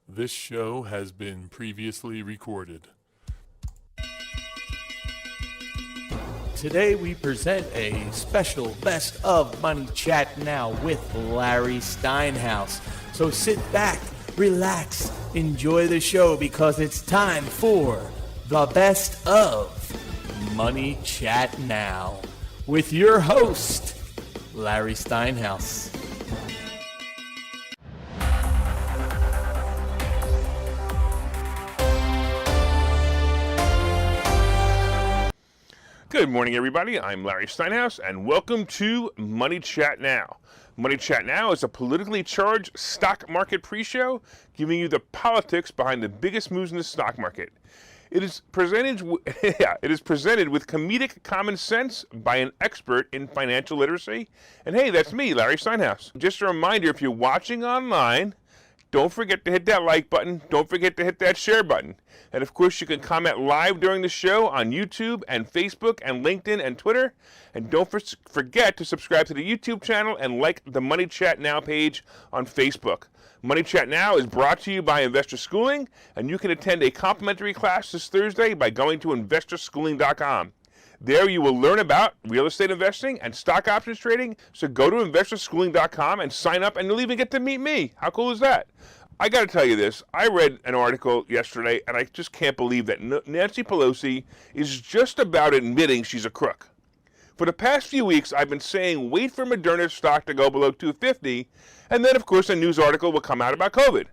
This show has been previously recorded. Today we present a special Best of Money Chat Now with Larry Steinhouse. So sit back, relax, enjoy the show because it's time for the Best of Money Chat Now with your host, Larry Steinhouse. Good morning, everybody. I'm Larry Steinhouse, and welcome to Money Chat Now. Money Chat Now is a politically charged stock market pre-show giving you the politics behind the biggest moves in the stock market. It is presented with comedic common sense by an expert in financial literacy. And hey, that's me, Larry Steinhouse. Just a reminder, if you're watching online, don't forget to hit that like button. Don't forget to hit that share button. And of course, you can comment live during the show on YouTube and Facebook and LinkedIn and Twitter. And don't forget to subscribe to the YouTube channel and like the Money Chat Now page on Facebook. Money Chat Now is brought to you by Investor Schooling, and you can attend a complimentary class this Thursday by going to investorschooling.com. There you will learn about real estate investing and stock options trading. So go to investorschooling.com and sign up, and you'll even get to meet me. How cool is that? I got to tell you this. I read an article yesterday, and I just can't believe that Nancy Pelosi is just about admitting she's a crook. For the past few weeks, I've been saying wait for Moderna's stock to go below 250, and then, of course, a news article will come out about COVID.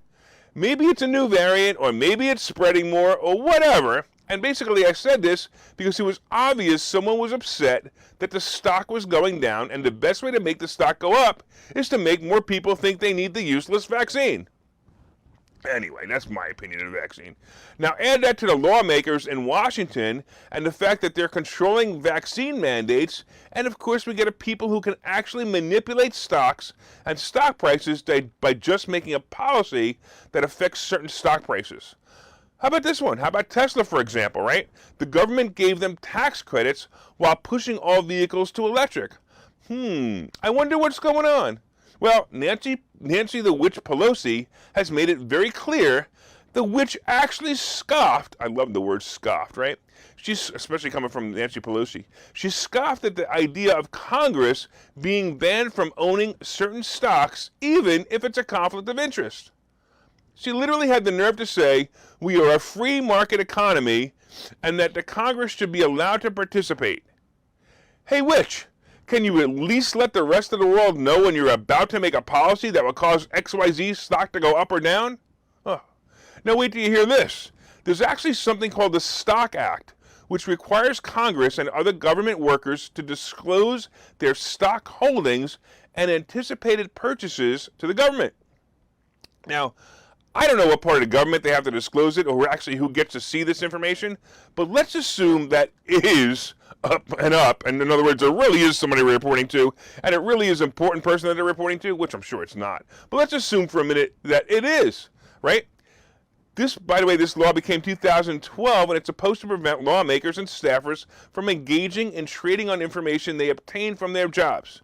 Maybe it's a new variant, or maybe it's spreading more, or whatever. And basically, I said this because it was obvious someone was upset that the stock was going down, and the best way to make the stock go up is to make more people think they need the useless vaccine. Anyway, that's my opinion of the vaccine. Now, add that to the lawmakers in Washington and the fact that they're controlling vaccine mandates, and of course, we get a people who can actually manipulate stocks and stock prices by just making a policy that affects certain stock prices. How about this one? How about Tesla, for example, right? The government gave them tax credits while pushing all vehicles to electric. I wonder what's going on. Well, Nancy the Witch Pelosi has made it very clear the witch actually scoffed. I love the word scoffed, right? She's, especially coming from Nancy Pelosi, she scoffed at the idea of Congress being banned from owning certain stocks, even if it's a conflict of interest. She literally had the nerve to say, we are a free market economy and that the Congress should be allowed to participate. Hey, witch, can you at least let the rest of the world know when you're about to make a policy that will cause XYZ stock to go up or down? Oh. Now wait till you hear this. There's actually something called the Stock Act, which requires Congress and other government workers to disclose their stock holdings and anticipated purchases to the government. Now, I don't know what part of the government they have to disclose it, or actually who gets to see this information, but let's assume that it is up, and in other words, there really is somebody we're reporting to, and it really is an important person that they're reporting to, which I'm sure it's not. But let's assume for a minute that it is, right? This, by the way, this law became 2012, and it's supposed to prevent lawmakers and staffers from engaging in trading on information they obtain from their jobs,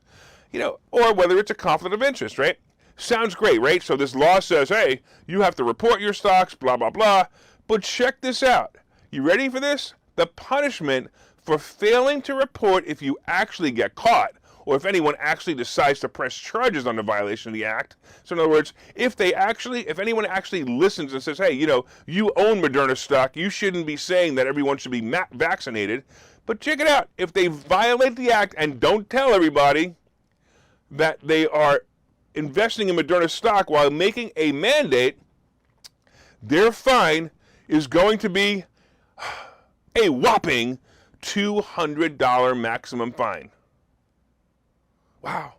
or whether it's a conflict of interest, right? Sounds great, right? So this law says, hey, you have to report your stocks, blah, blah, blah. But check this out. You ready for this? The punishment for failing to report if you actually get caught, or if anyone actually decides to press charges on the violation of the act. So in other words, if anyone actually listens and says, hey, you own Moderna stock, you shouldn't be saying that everyone should be vaccinated. But check it out. If they violate the act and don't tell everybody that they are investing in Moderna stock while making a mandate, their fine is going to be a whopping $200 maximum fine. Wow.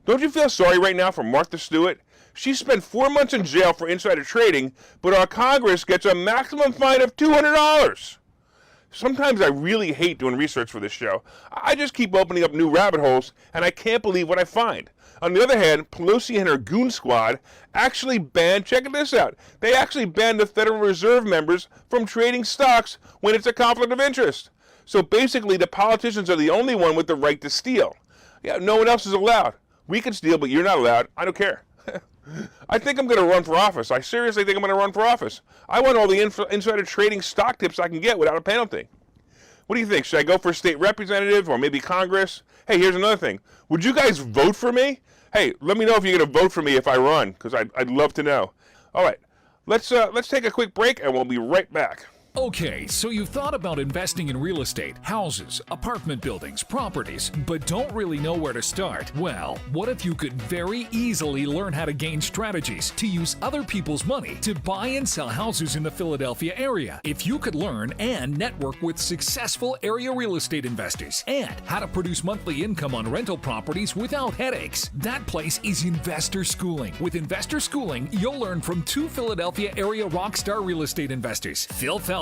Don't you feel sorry right now for Martha Stewart? She spent 4 months in jail for insider trading, but our Congress gets a maximum fine of $200. Sometimes I really hate doing research for this show. I just keep opening up new rabbit holes, and I can't believe what I find. On the other hand, Pelosi and her goon squad actually banned, check this out, they actually banned the Federal Reserve members from trading stocks when it's a conflict of interest. So basically, the politicians are the only one with the right to steal. Yeah, no one else is allowed. We can steal, but you're not allowed. I don't care. I think I'm going to run for office. I seriously think I'm going to run for office. I want all the insider trading stock tips I can get without a penalty. What do you think? Should I go for state representative or maybe Congress? Hey, here's another thing. Would you guys vote for me? Hey, let me know if you're going to vote for me if I run, because I'd love to know. All right, let's take a quick break, and we'll be right back. Okay, so you've thought about investing in real estate, houses, apartment buildings, properties, but don't really know where to start. Well, what if you could very easily learn how to gain strategies to use other people's money to buy and sell houses in the Philadelphia area? If you could learn and network with successful area real estate investors and how to produce monthly income on rental properties without headaches, that place is Investor Schooling. With Investor Schooling, you'll learn from two Philadelphia area rockstar real estate investors, Phil Falcone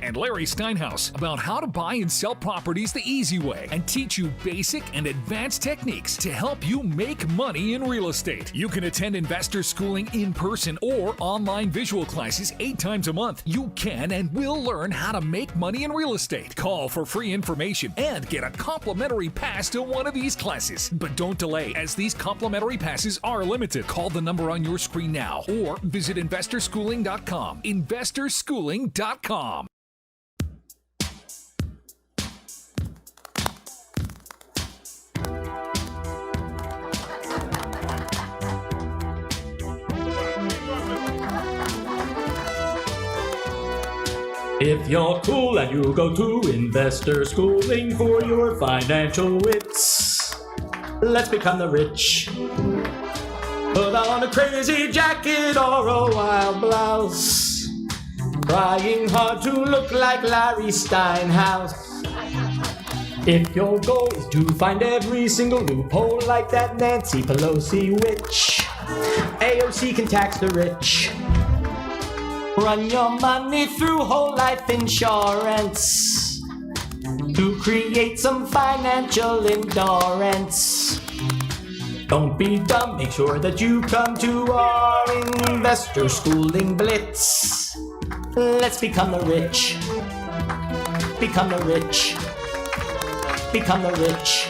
and Larry Steinhouse, about how to buy and sell properties the easy way and teach you basic and advanced techniques to help you make money in real estate. You can attend Investor Schooling in person or online visual classes 8 times a month. You can and will learn how to make money in real estate. Call for free information and get a complimentary pass to one of these classes. But don't delay, as these complimentary passes are limited. Call the number on your screen now or visit investorschooling.com. investorschooling.com. If you're cool and you go to Investor Schooling for your financial wits, let's become the rich. Put on a crazy jacket or a wild blouse, trying hard to look like Larry Steinhouse. If your goal is to find every single loophole like that Nancy Pelosi witch, AOC can tax the rich. Run your money through whole life insurance to create some financial endurance. Don't be dumb, make sure that you come to our Investor Schooling Blitz. Let's become the rich. Become the rich. Become the rich.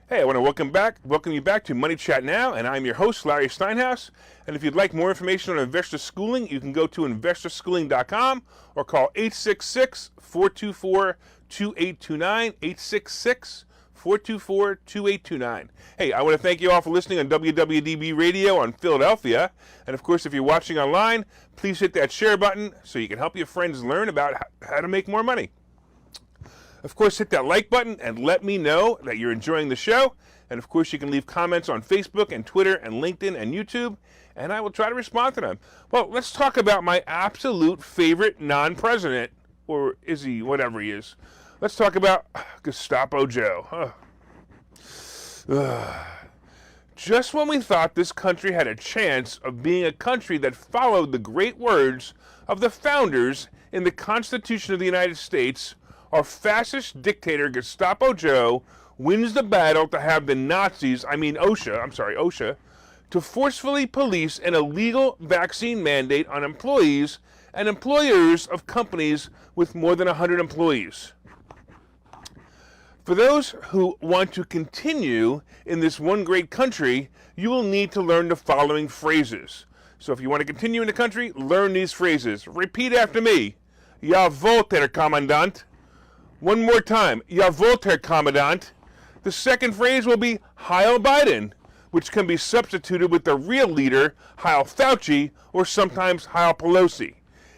Hey, I want to welcome you back to Money Chat Now, and I'm your host, Larry Steinhouse. And if you'd like more information on Investor Schooling, you can go to investorschooling.com or call 866-424-2829, 866-424-2829. Hey, I want to thank you all for listening on WWDB Radio on Philadelphia. And of course, if you're watching online, please hit that share button so you can help your friends learn about how to make more money. Of course, hit that like button and let me know that you're enjoying the show. And of course, you can leave comments on Facebook and Twitter and LinkedIn and YouTube, and I will try to respond to them. Well, let's talk about my absolute favorite non-president, or is he, whatever he is. Let's talk about Gestapo Joe. Just when we thought this country had a chance of being a country that followed the great words of the founders in the Constitution of the United States, our fascist dictator Gestapo Joe wins the battle to have the Nazis, OSHA, to forcefully police an illegal vaccine mandate on employees and employers of companies with more than 100 employees. For those who want to continue in this one great country, you will need to learn the following phrases. So if you want to continue in the country, learn these phrases. Repeat after me. Jawohl, Herr Kommandant. One more time. Jawohl, Herr Kommandant. The second phrase will be Heil Biden, which can be substituted with the real leader, Heil Fauci, or sometimes Heil Pelosi.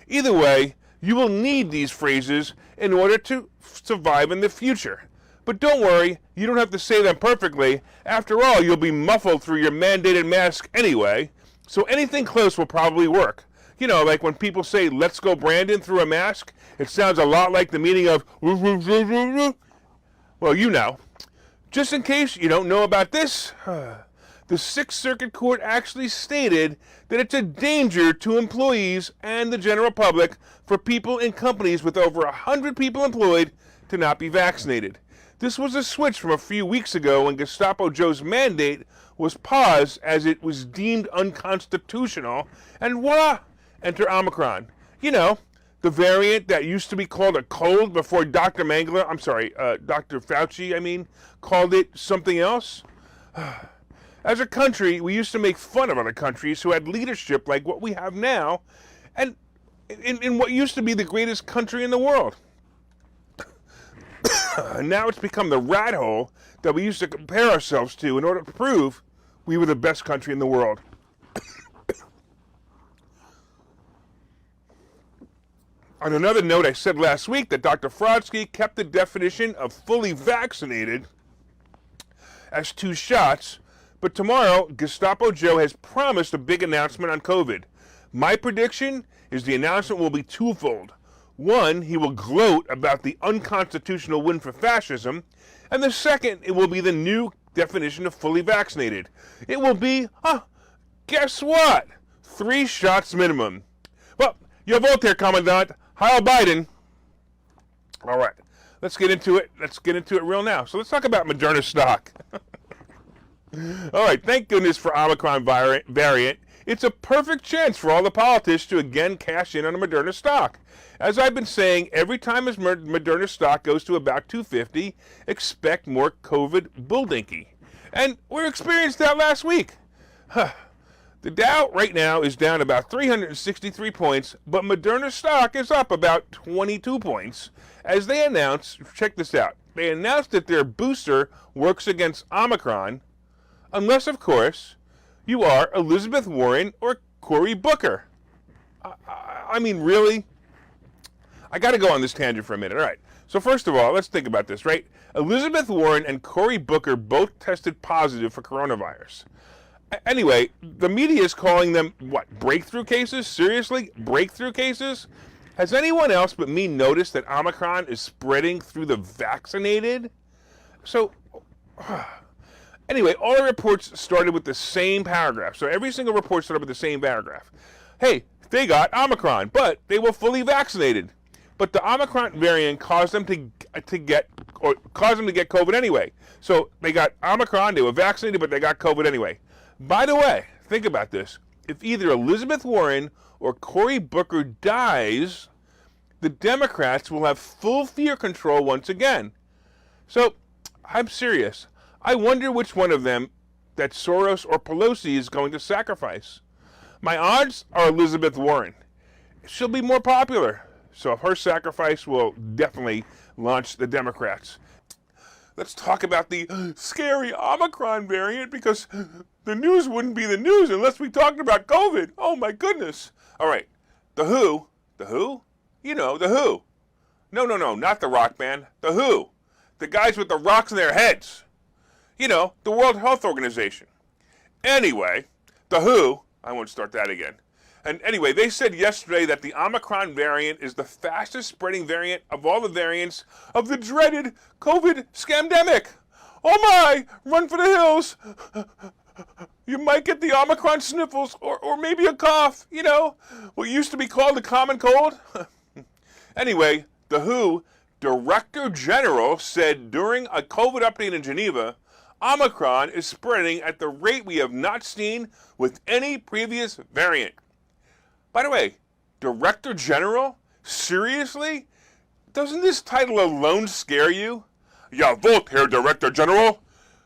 Either way, you will need these phrases in order to survive in the future. But don't worry, you don't have to say them perfectly. After all, you'll be muffled through your mandated mask anyway, so anything close will probably work. You know, like when people say, "Let's go Brandon" through a mask, it sounds a lot like the meaning of, well, you know. Just in case you don't know about this, the Sixth Circuit Court actually stated that it's a danger to employees and the general public for people in companies with over 100 people employed to not be vaccinated. This was a switch from a few weeks ago when Gestapo Joe's mandate was paused as it was deemed unconstitutional, and voila, enter Omicron. You know, the variant that used to be called a cold before Dr. Dr. Fauci, called it something else. As a country, we used to make fun of other countries who had leadership like what we have now, and in what used to be the greatest country in the world. Now it's become the rat hole that we used to compare ourselves to in order to prove we were the best country in the world. On another note, I said last week that Dr. Frodsky kept the definition of fully vaccinated as 2 shots, but tomorrow, Gestapo Joe has promised a big announcement on COVID. My prediction is the announcement will be twofold. One, he will gloat about the unconstitutional win for fascism, and the second, it will be the new definition of fully vaccinated. It will be, guess what? 3 shots minimum. Well, your vote there, Commandant. Heil Biden. All right, let's get into it. Let's get into it real now. So let's talk about Moderna stock. All right, thank goodness for Omicron variant. It's a perfect chance for all the politicians to again cash in on a Moderna stock. As I've been saying, every time his Moderna stock goes to about 250, expect more COVID bulldinky. And we experienced that last week. The Dow right now is down about 363 points, but Moderna stock is up about 22 points. As they announced, check this out, they announced that their booster works against Omicron, unless, of course, you are Elizabeth Warren or Cory Booker. I mean, really? I got to go on this tangent for a minute. All right. So first of all, let's think about this, right? Elizabeth Warren and Cory Booker both tested positive for coronavirus. Anyway, the media is calling them, what, breakthrough cases? Seriously? Breakthrough cases? Has anyone else but me noticed that Omicron is spreading through the vaccinated? So, anyway, all the reports started with the same paragraph. So every single report started with the same paragraph. Hey, they got Omicron, but they were fully vaccinated. But the Omicron variant caused them to get COVID anyway. So they got Omicron, they were vaccinated, but they got COVID anyway. By the way, think about this. If either Elizabeth Warren or Cory Booker dies, the Democrats will have full fear control once again. So, I'm serious. I wonder which one of them that Soros or Pelosi is going to sacrifice. My odds are Elizabeth Warren. She'll be more popular. So her sacrifice will definitely launch the Democrats. Let's talk about the scary Omicron variant, because the news wouldn't be the news unless we talked about COVID. Oh my goodness. All right, the WHO. You know, the WHO. No, not the rock band. The WHO. The guys with the rocks in their heads. You know, the World Health Organization. Anyway, the WHO, I won't start that again. And anyway, they said yesterday that the Omicron variant is the fastest spreading variant of all the variants of the dreaded COVID scamdemic. Oh my, run for the hills. You might get the Omicron sniffles or maybe a cough, you know, what used to be called the common cold. Anyway, the WHO Director General said during a COVID update in Geneva, Omicron is spreading at the rate we have not seen with any previous variant. By the way, Director General? Seriously? Doesn't this title alone scare you? Ja, vote, Herr Director General.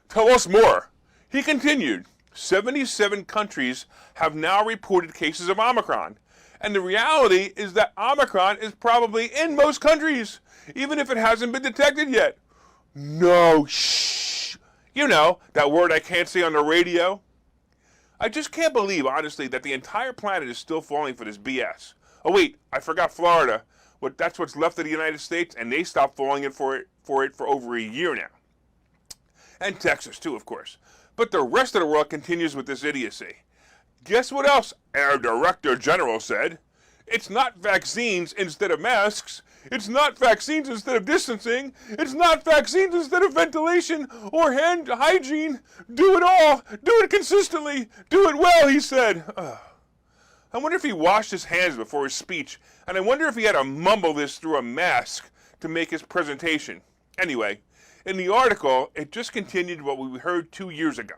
Tell us more. He continued, 77 countries have now reported cases of Omicron. And the reality is that Omicron is probably in most countries, even if it hasn't been detected yet. No, shh. You know, that word I can't say on the radio. I just can't believe, honestly, that the entire planet is still falling for this BS. Oh wait, I forgot Florida. That's what's left of the United States, and they stopped falling for it for over a year now. And Texas too, of course. But the rest of the world continues with this idiocy. Guess what else our Director General said? It's not vaccines instead of masks. It's not vaccines instead of distancing. It's not vaccines instead of ventilation or hand hygiene. Do it all. Do it consistently. Do it well, he said. I wonder if he washed his hands before his speech, and I wonder if he had to mumble this through a mask to make his presentation. Anyway, in the article, it just continued what we heard 2 years ago.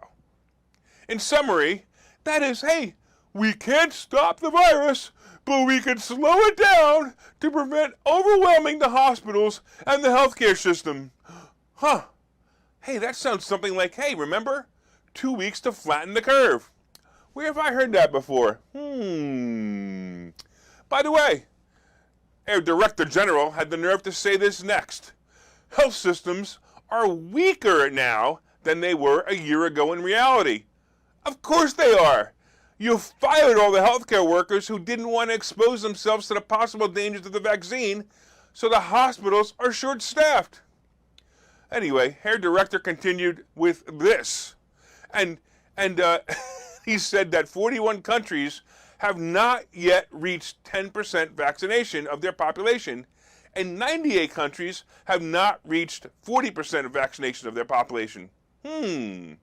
In summary, that is, hey, we can't stop the virus, but we can slow it down to prevent overwhelming the hospitals and the healthcare system. Huh. Hey, that sounds something like, hey, remember? 2 weeks to flatten the curve. Where have I heard that before? By the way, our Director General had the nerve to say this next. Health systems are weaker now than they were a year ago in reality. Of course they are. You fired all the healthcare workers who didn't want to expose themselves to the possible dangers of the vaccine, so the hospitals are short-staffed. Anyway, Herr Director continued with this. And he said that 41 countries have not yet reached 10% vaccination of their population, and 98 countries have not reached 40% of vaccination of their population. Then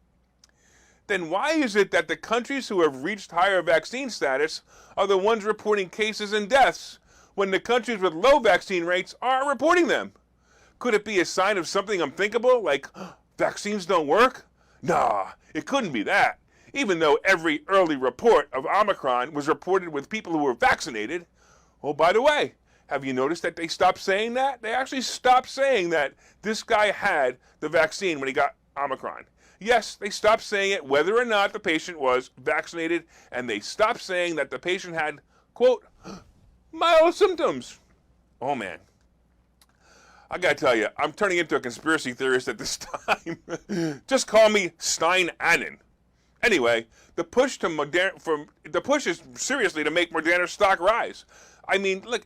why is it that the countries who have reached higher vaccine status are the ones reporting cases and deaths, when the countries with low vaccine rates aren't reporting them? Could it be a sign of something unthinkable, like vaccines don't work? Nah, it couldn't be that. Even though every early report of Omicron was reported with people who were vaccinated. Oh, by the way, have you noticed that they stopped saying that? They actually stopped saying that this guy had the vaccine when he got Omicron. Yes, they stopped saying it whether or not the patient was vaccinated, and they stopped saying that the patient had, quote, mild symptoms. Oh, man. I gotta tell you, I'm turning into a conspiracy theorist at this time. Just call me Stein-Annen. Anyway, the push is seriously to make Moderna stock rise. I mean, look,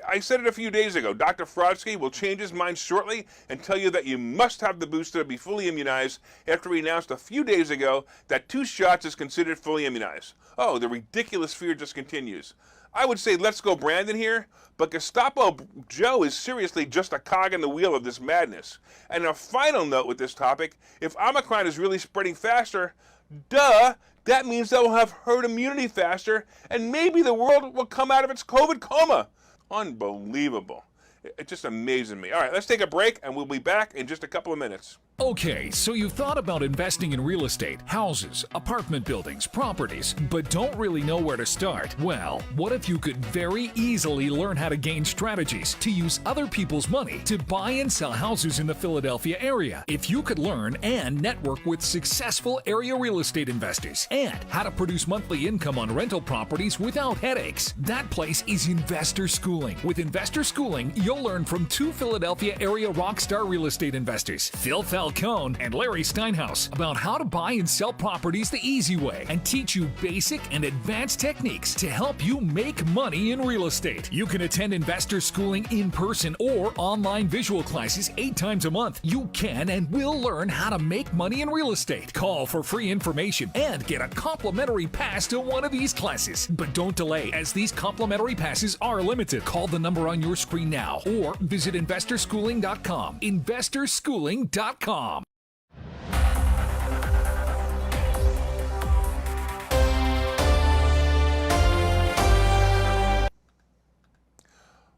I said it a few days ago. Dr. Frodsky will change his mind shortly and tell you that you must have the booster to be fully immunized after he announced a few days ago that 2 shots is considered fully immunized. Oh, the ridiculous fear just continues. I would say let's go Brandon here, but Gestapo Joe is seriously just a cog in the wheel of this madness. And a final note with this topic, if Omicron is really spreading faster, duh, that means that we'll have herd immunity faster, and maybe the world will come out of its COVID coma. Unbelievable. It just amazes me. All right, let's take a break, and we'll be back in just a couple of minutes. Okay, so you've thought about investing in real estate, houses, apartment buildings, properties, but don't really know where to start? Well, what if you could very easily learn how to gain strategies to use other people's money to buy and sell houses in the Philadelphia area? If you could learn and network with successful area real estate investors and how to produce monthly income on rental properties without headaches, that place is Investor Schooling. With Investor Schooling, you'll learn from 2 Philadelphia area rockstar real estate investors, Phil Falcone and Larry Steinhouse, about how to buy and sell properties the easy way and teach you basic and advanced techniques to help you make money in real estate. You can attend Investor Schooling in person or online visual classes 8 times a month. You can and will learn how to make money in real estate. Call for free information and get a complimentary pass to one of these classes. But don't delay, as these complimentary passes are limited. Call the number on your screen now or visit investorschooling.com. Investorschooling.com.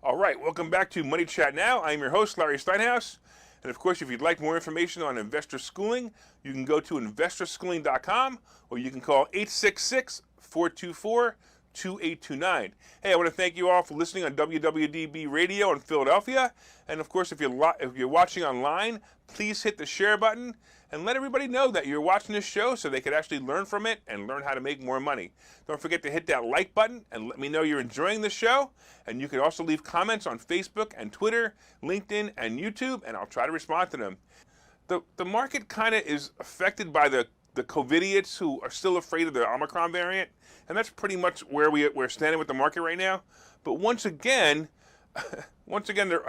All right, welcome back to Money Chat Now. I'm your host, Larry Steinhouse. And of course, if you'd like more information on Investor Schooling, you can go to investorschooling.com or you can call 866-424-2829. Hey, I want to thank you all for listening on WWDB Radio in Philadelphia. And of course, if you're watching online, please hit the share button and let everybody know that you're watching this show so they could actually learn from it and learn how to make more money. Don't forget to hit that like button and let me know you're enjoying the show. And you can also leave comments on Facebook and Twitter, LinkedIn, and YouTube, and I'll try to respond to them. The market kind of is affected by the COVIDiots who are still afraid of the Omicron variant, and that's pretty much where we're standing with the market right now. But once again, a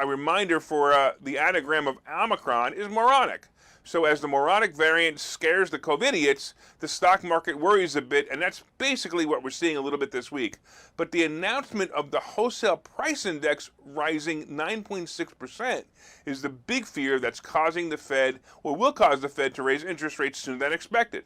reminder for the anagram of Omicron is moronic. So as the moronic variant scares the COVIDiots, the stock market worries a bit, and that's basically what we're seeing a little bit this week. But the announcement of the wholesale price index rising 9.6% is the big fear that's causing the Fed, or will cause the Fed, to raise interest rates sooner than expected.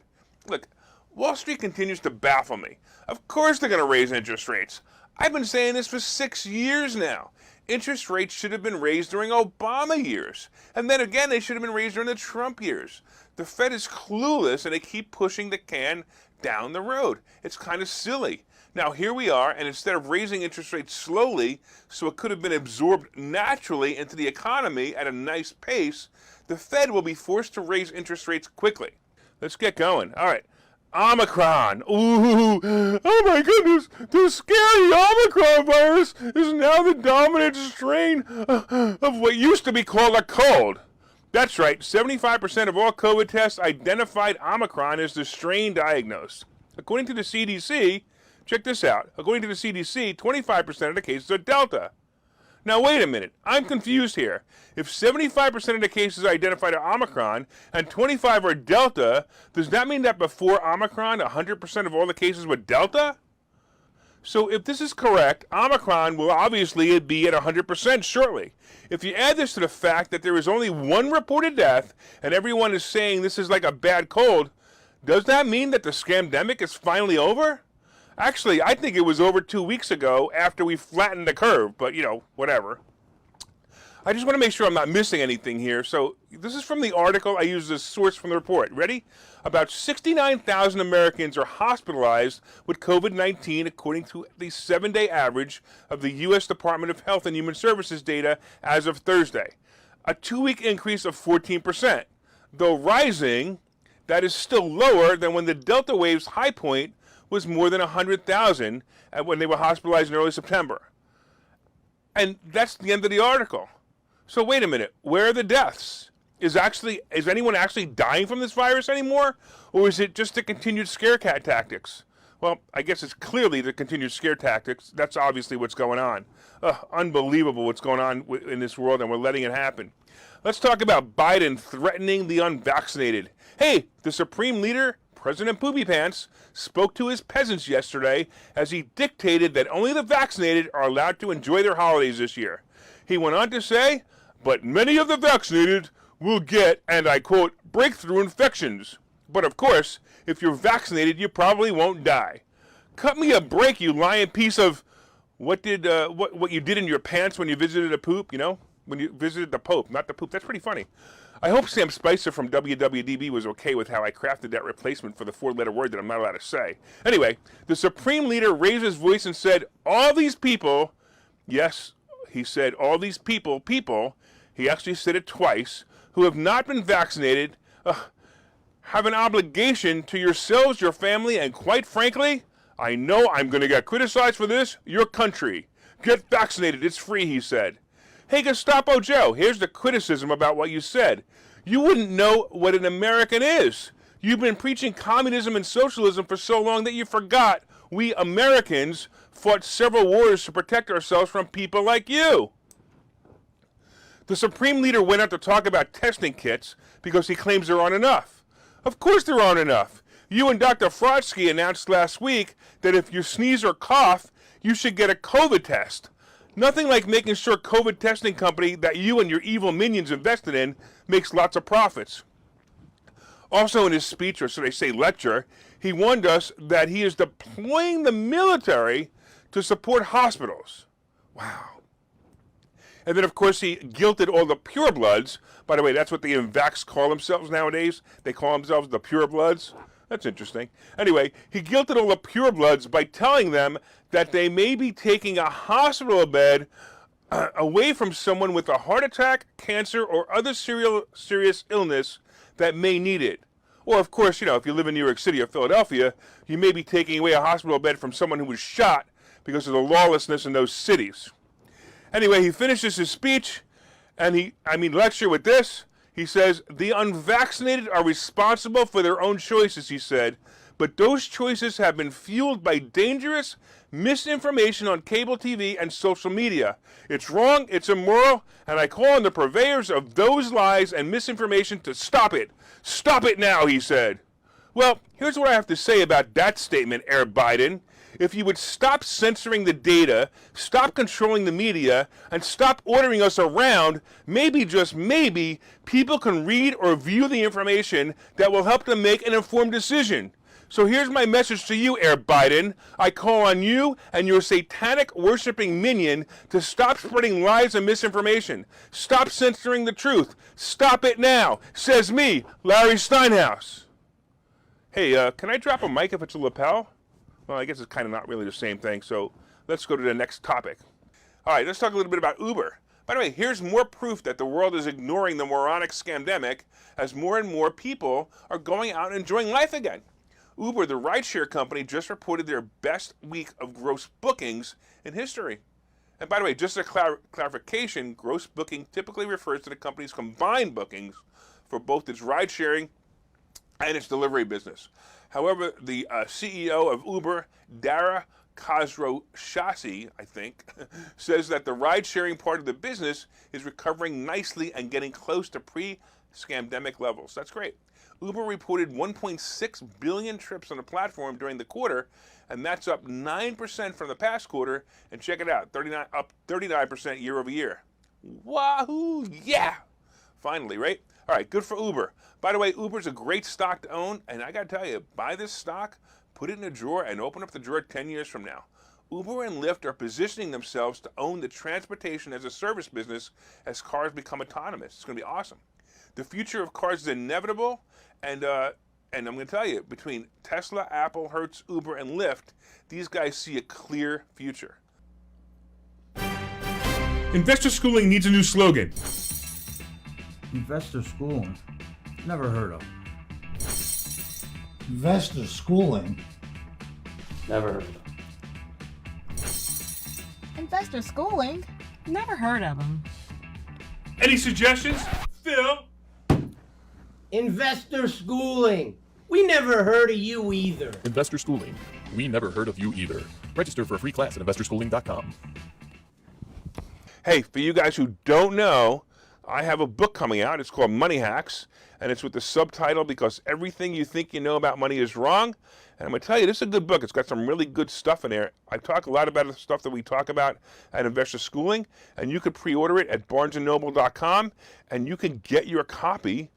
Look, Wall Street continues to baffle me. Of course they're going to raise interest rates. I've been saying this for 6 years now. Interest rates should have been raised during Obama years. And then again, they should have been raised during the Trump years. The Fed is clueless and they keep pushing the can down the road. It's kind of silly. Now here we are, and instead of raising interest rates slowly so it could have been absorbed naturally into the economy at a nice pace, the Fed will be forced to raise interest rates quickly. Let's get going. All right. Omicron. Ooh, oh my goodness. The scary Omicron virus is now the dominant strain of what used to be called a cold. That's right. 75% of all COVID tests identified Omicron as the strain diagnosed. According to the CDC, check this out. According to the CDC, 25% of the cases are Delta. Now, wait a minute. I'm confused here. If 75% of the cases identified are Omicron and 25 are Delta, does that mean that before Omicron, 100% of all the cases were Delta? So if this is correct, Omicron will obviously be at 100% shortly. If you add this to the fact that there is only one reported death and everyone is saying this is like a bad cold, does that mean that the scamdemic is finally over? Actually, I think it was over 2 weeks ago after we flattened the curve, but, whatever. I just want to make sure I'm not missing anything here. So this is from the article. I use this source from the report. Ready? About 69,000 Americans are hospitalized with COVID-19, according to the 7-day average of the U.S. Department of Health and Human Services data as of Thursday. A 2-week increase of 14%. Though rising, that is still lower than when the Delta wave's high point was more than 100,000 when they were hospitalized in early September. And that's the end of the article. So wait a minute, where are the deaths? Is anyone actually dying from this virus anymore? Or is it just the continued scare cat tactics? Well, I guess it's clearly the continued scare tactics. That's obviously what's going on. Unbelievable what's going on in this world, and we're letting it happen. Let's talk about Biden threatening the unvaccinated. Hey, the Supreme Leader, President Poopy Pants, spoke to his peasants yesterday as he dictated that only the vaccinated are allowed to enjoy their holidays this year. He went on to say, but many of the vaccinated will get, and I quote, breakthrough infections. But of course, if you're vaccinated, you probably won't die. Cut me a break, you lying piece of what you did in your pants when you visited a poop, when you visited the Pope, not the poop. That's pretty funny. I hope Sam Spicer from WWDB was okay with how I crafted that replacement for the 4-letter word that I'm not allowed to say. Anyway, the Supreme Leader raised his voice and said, all these people, yes, he said, all these people, he actually said it twice, who have not been vaccinated, have an obligation to yourselves, your family, and quite frankly, I know I'm going to get criticized for this, your country. Get vaccinated, it's free, he said. Hey, Gestapo Joe, here's the criticism about what you said. You wouldn't know what an American is. You've been preaching communism and socialism for so long that you forgot we Americans fought several wars to protect ourselves from people like you. The Supreme Leader went out to talk about testing kits because he claims there aren't enough. Of course there aren't enough. You and Dr. Frotsky announced last week that if you sneeze or cough, you should get a COVID test. Nothing like making sure COVID testing company that you and your evil minions invested in makes lots of profits. Also in his speech, or should I say lecture, he warned us that he is deploying the military to support hospitals. Wow. And then, of course, he guilted all the purebloods. By the way, that's what the Invax call themselves nowadays. They call themselves the purebloods. That's interesting. Anyway, he guilted all the purebloods by telling them that they may be taking a hospital bed away from someone with a heart attack, cancer, or other serious illness that may need it. Or, of course, if you live in New York City or Philadelphia, you may be taking away a hospital bed from someone who was shot because of the lawlessness in those cities. Anyway, he finishes his speech, and lecture with this. He says, the unvaccinated are responsible for their own choices, he said, but those choices have been fueled by dangerous misinformation on cable TV and social media. It's wrong, it's immoral, and I call on the purveyors of those lies and misinformation to stop it. Stop it now, he said. Well, here's what I have to say about that statement, Herr Biden. If you would stop censoring the data, stop controlling the media, and stop ordering us around, maybe, just maybe, people can read or view the information that will help them make an informed decision. So here's my message to you, Air Biden. I call on you and your satanic worshiping minion to stop spreading lies and misinformation. Stop censoring the truth. Stop it now. Says me, Larry Steinhouse. Hey, can I drop a mic if it's a lapel? Well, I guess it's kind of not really the same thing, so let's go to the next topic. All right, let's talk a little bit about Uber. By the way, here's more proof that the world is ignoring the moronic scamdemic as more and more people are going out and enjoying life again. Uber, the rideshare company, just reported their best week of gross bookings in history. And by the way, just a clarification, gross booking typically refers to the company's combined bookings for both its ride-sharing and its delivery business. However, the CEO of Uber, Dara Khosrowshahi, I think, says that the ride-sharing part of the business is recovering nicely and getting close to pre-scamdemic levels. That's great. Uber reported 1.6 billion trips on the platform during the quarter, and that's up 9% from the past quarter. And check it out, up 39% year over year. Wahoo! Yeah! Finally, right? All right, good for Uber. By the way, Uber's a great stock to own, and I got to tell you, buy this stock, put it in a drawer, and open up the drawer 10 years from now. Uber and Lyft are positioning themselves to own the transportation as a service business as cars become autonomous. It's going to be awesome. The future of cars is inevitable, and I'm going to tell you, between Tesla, Apple, Hertz, Uber, and Lyft, these guys see a clear future. Investor schooling needs a new slogan. Investor schooling? Never heard of. Investor schooling? Never heard of them. Investor schooling? Never heard of them. Any suggestions? Phil? Investor schooling. We never heard of you either. Investor Schooling. We never heard of you either. Register for a free class at investorschooling.com. Hey, for you guys who don't know, I have a book coming out. It's called Money Hacks, and it's with the subtitle, Because Everything You Think You Know About Money Is Wrong. And I'm going to tell you, this is a good book. It's got some really good stuff in there. I talk a lot about the stuff that we talk about at Investor Schooling, and you could pre-order it at barnesandnoble.com, and you can get your copy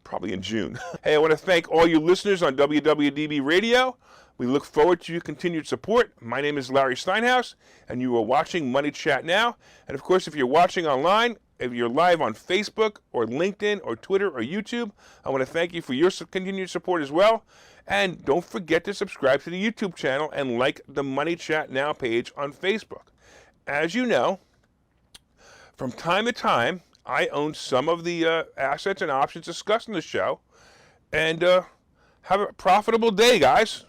probably in June. Hey, I want to thank all you listeners on WWDB Radio. We look forward to your continued support. My name is Larry Steinhouse, and you are watching Money Chat Now. And of course, if you're watching online, if you're live on Facebook or LinkedIn or Twitter or YouTube, I want to thank you for your continued support as well. And don't forget to subscribe to the YouTube channel and like the Money Chat Now page on Facebook. As you know, from time to time, I own some of the assets and options discussed in the show. And have a profitable day, guys.